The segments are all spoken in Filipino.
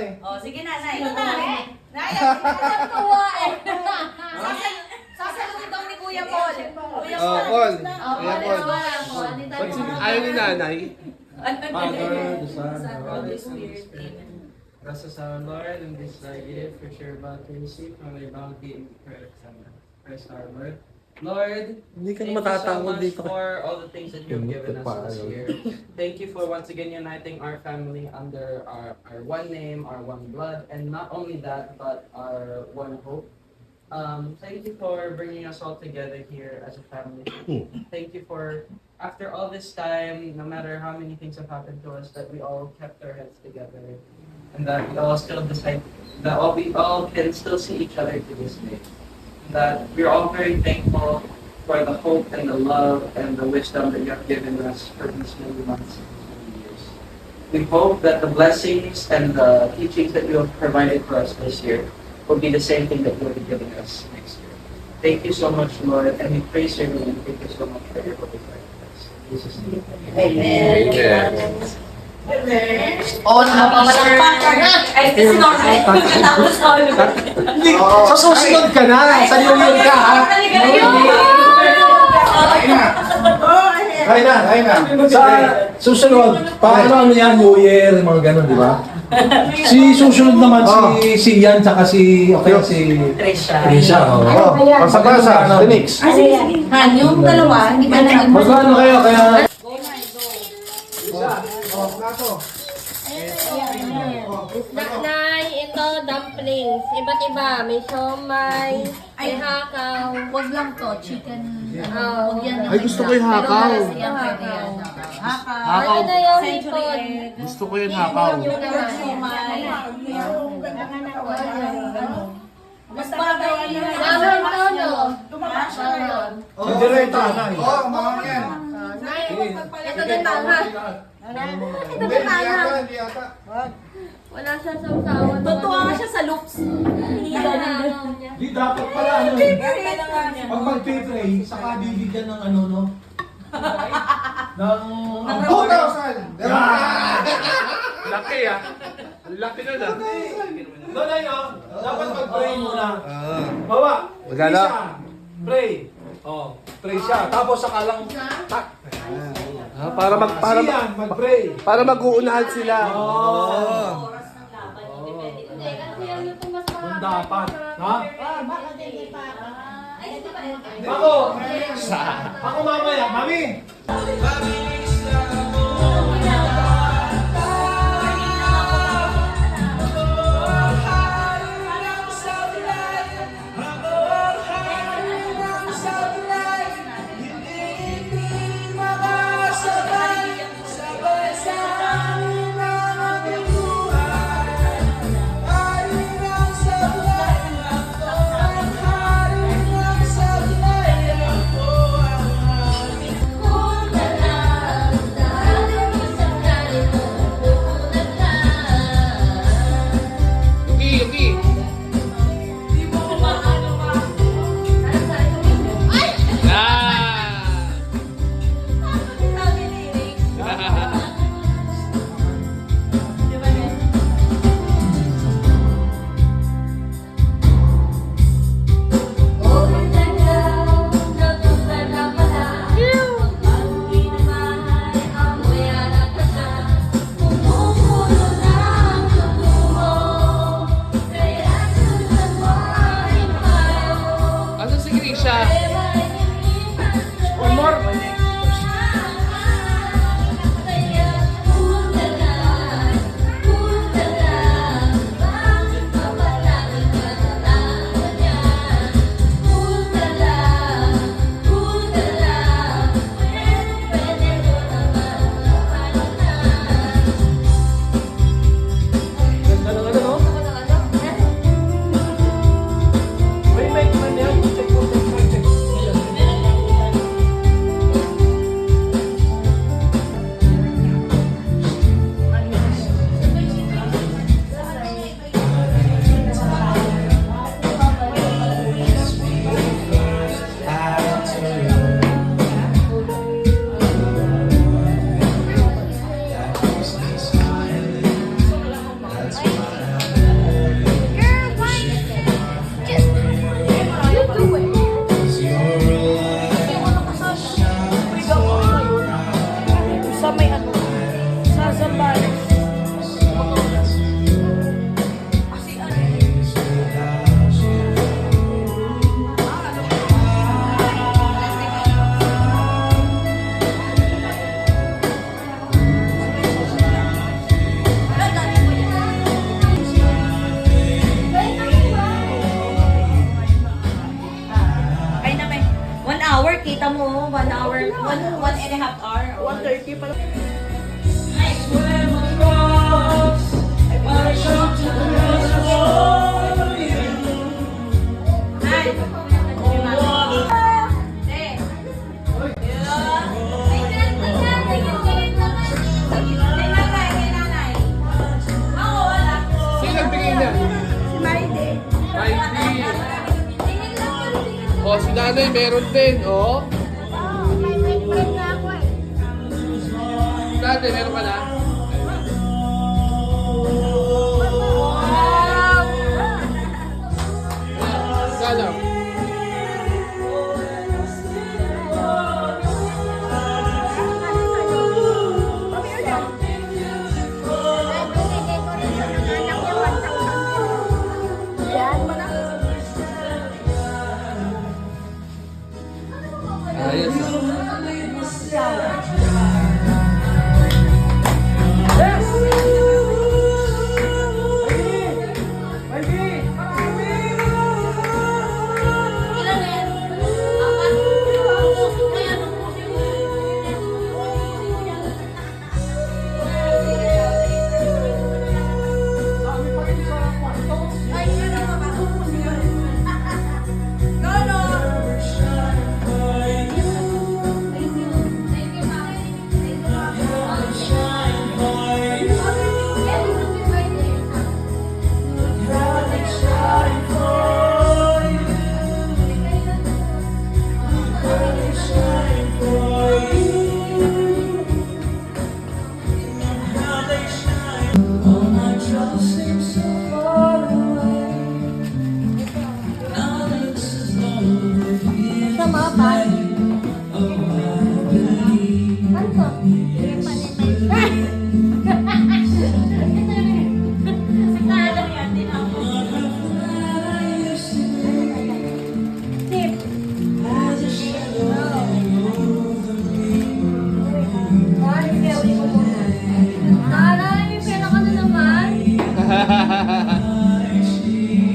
eh. Oh, sige nanay. Sino nanay? Nay, Tuwa eh. sasalubin daw ni Kuya Paul. Kuya Oh, Paul. Paul. Oh, Kuya Paul. Ayaw ni nanay. Father, the Son, Son, and the Holy Holy Spirit. Spirit. Amen. Bless us, our Lord, and this thy gift, which you're about to receive from thy bounty in Christ our Lord. Lord, Hindi ka thank na you so matatawag much dito. for all the things that you've given us this Ayaw. year. Thank you for once again uniting our family under our one name, our one blood, and not only that, but our one hope. Thank you for bringing us all together here as a family. Thank you for, after all this time, no matter how many things have happened to us, that we all kept our heads together, and that we all still decide that we all can still see each other to this day. That we're all very thankful for the hope and the love and the wisdom that you have given us for these many months and many years. We hope that the blessings and the teachings that you have provided for us this year will be the same thing that you will be giving us next year. Thank you so much, Lord, and we praise your name. Thank you so much for your holy sacrifice. In Jesus' name. Amen. Amen. Oo, napapalakpakan. Ay, kasi normal. Tapos all. Hindi, sa susunod ka na. Sa New Year ka, ha? Kaya na. Sa susunod, paano yan, New Year, mga ganun, di ba? Si susunod naman si Ian, tsaka si Trisha. Trisha. Oh, pasabasa. Tinix. Han, yung dalawa, hindi ba na Magkano kayo, kaya... Nay, ito, dumplings. Iba't iba. May siomay, may hakaw. Huwag lang to, chicken. Oh. Huwag yan. Ay, gusto ko yung hakaw. Yan, pwede yan. Hakaw. Ano na yung Century hipon? egg. Gusto ko yung hakaw. Yung naman. Siomay. Mas bagay yun. Bawal to, no? Si Direta, Nay. Oh, mga yan. Nay, ito din tanga. Ito din tanga. Wala siya sa usawan. Totoo nga siya sa looks. Di dapat pala, ano eh. Pag mag-pray, saka bibigyan ng ano, no? Ng 2,000! Laki, ah. Laki na na. Nanay, dapat mag-pray muna. Bawa, Magana? isa, pray. Oh, pray siya. Tapos saka lang, Para mag-pray. para mag-uunahan sila. Oh. Hindi, kasi ano ito mas Kung mahaba. dapat. Ha? Ako mamaya. Mami! kita mo, 1 hour, 1.5 hour. 1:30 pa lang. Sino nagbigay na? Si Maide. O, si nanay meron din, o. May friend na ako eh. Nanay, meron ka na? Sana. Ayos.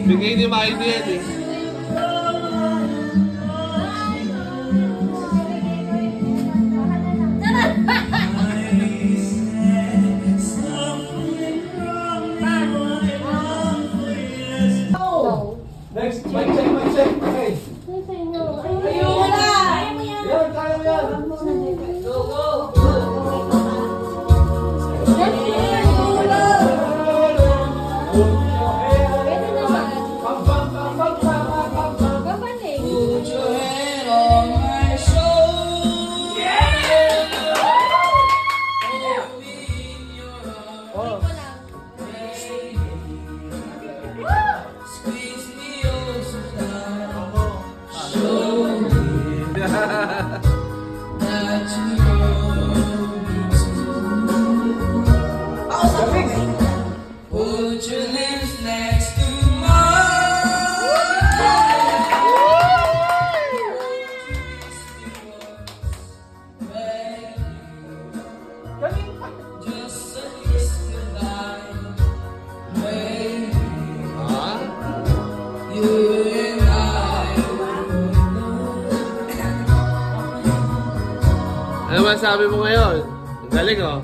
Bigay ni Maide yan eh. Next, mic check, mic check. Okay. Ayun na! Yan, kaya mo yan. Ano masabi mo ngayon? Ang galing oh.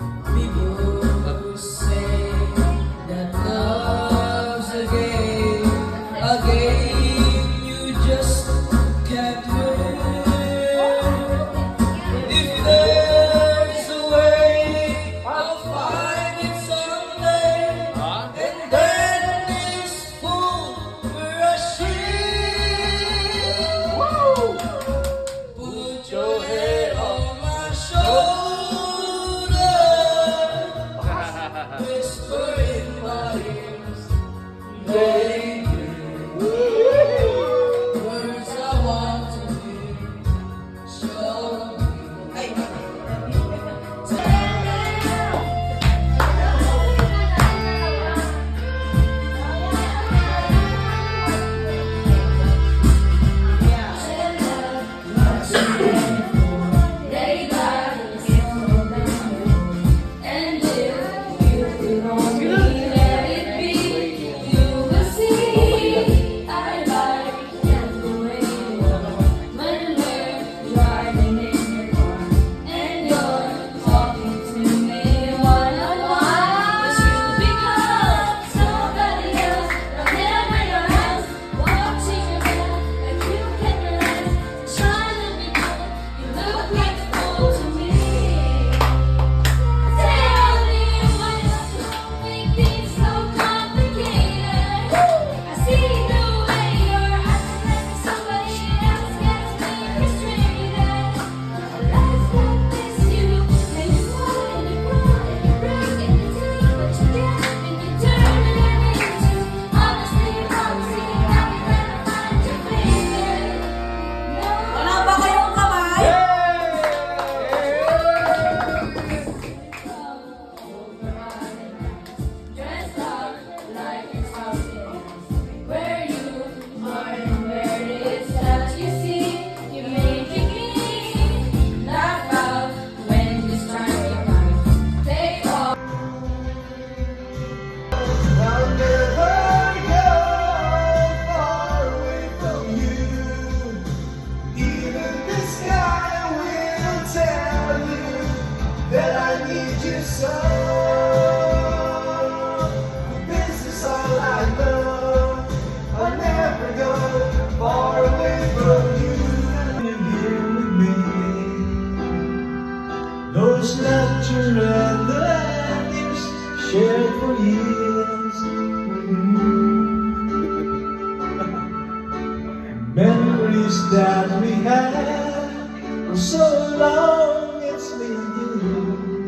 so long it's me and you.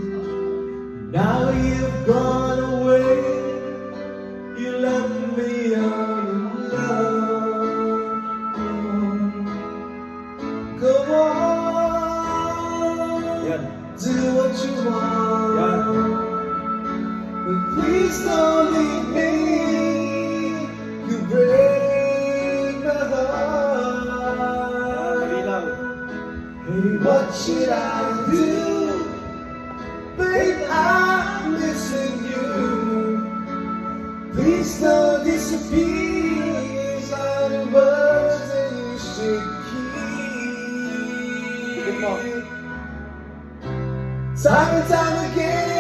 Now you've gone away. You left me all alone. Go on, do what you want, but please don't leave me. You break my heart. Hey, what should I do? Babe, I'm missing you. Please don't disappear. These are the words that you should keep. Time and time again